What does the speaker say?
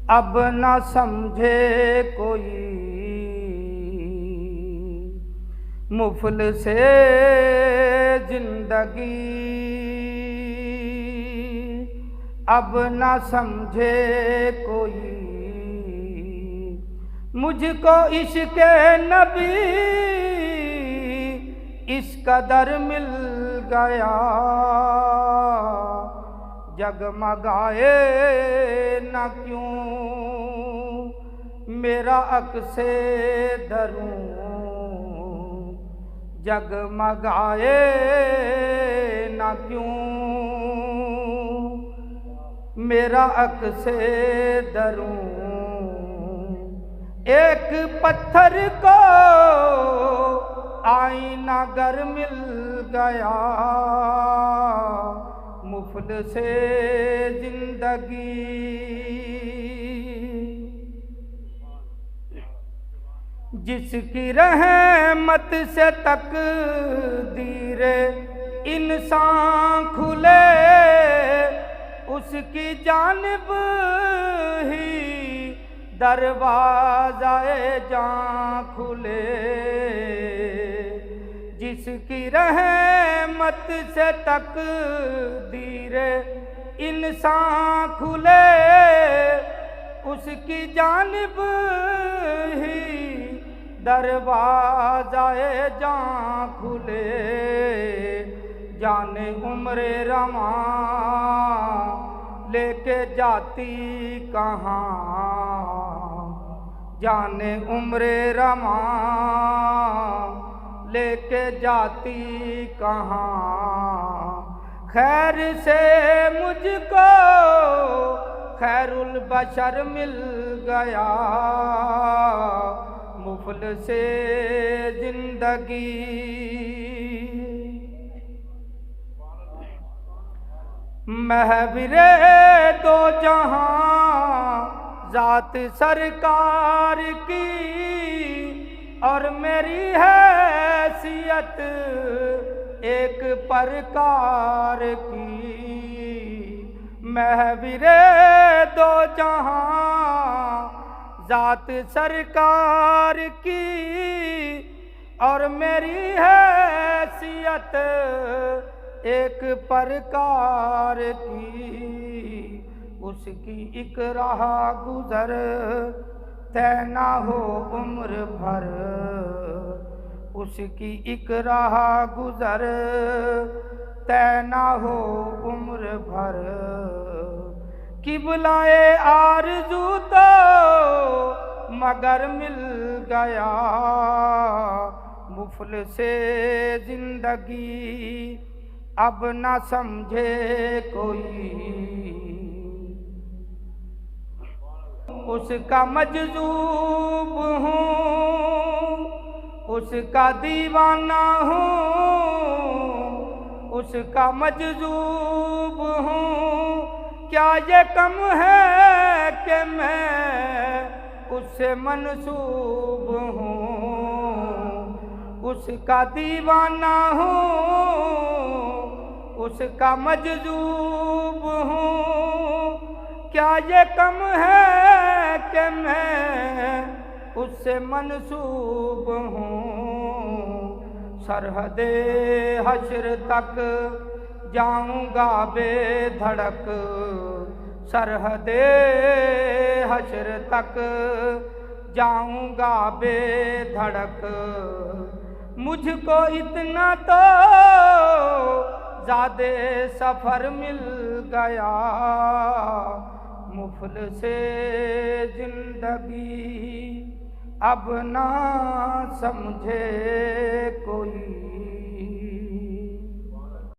अब न समझे कोई मुफल से जिंदगी, अब न समझे कोई मुझको इश्क़ नबी इस कदर मिल गया, जगमगाए न क्यों मेरा अक्से दरूं, जगमगाए न क्यों मेरा अक्से दरूं। एक पत्थर को आईना गर मिल गया, मुफल से जिंदगी। जिसकी रहमत से तकदीर इंसान खुले, उसकी जानिब ही दरवाज़ाए जां खुले। जिसकी रहमत से तकदीर इंसान खुले, उसकी जानिब ही दरवाज़ाए जां खुले। जाने उम्रे रवां लेके जाती कहाँ, जाने उम्रे रवां लेके जाती कहाँ। खैर से मुझको खैरुल बशर मिल गया, मुफल से जिंदगी। महविरे दो जहां जात सरकार की, और मेरी हैसियत एक प्रकार की। महविरे दो जहां जात सरकार की, और मेरी हैसियत एक प्रकार की। उसकी एक राह गुजर तय ना हो उम्र भर, उसकी एक राह गुजर तय ना हो उम्र भर। किबलाए आरज़ू तो मगर मिल गया, मुफल से जिंदगी अब न समझे कोई। उसका मजज़ूब हूँ, उसका दीवाना हूँ, उसका मजज़ूब हूँ। क्या ये कम है कि मैं उससे मनसूब हूँ। उसका दीवाना हूँ, उसका मजज़ूब हूँ। क्या ये कम है कि मैं उससे मनसूब हूँ। सरहदे हश्र तक जाऊँगा बेधड़क, सरहदे हश्र तक जाऊँगा बेधड़क। मुझको इतना तो ज़्यादे सफ़र मिल गया, मुफल से जिंदगी अब ना समझे कोई।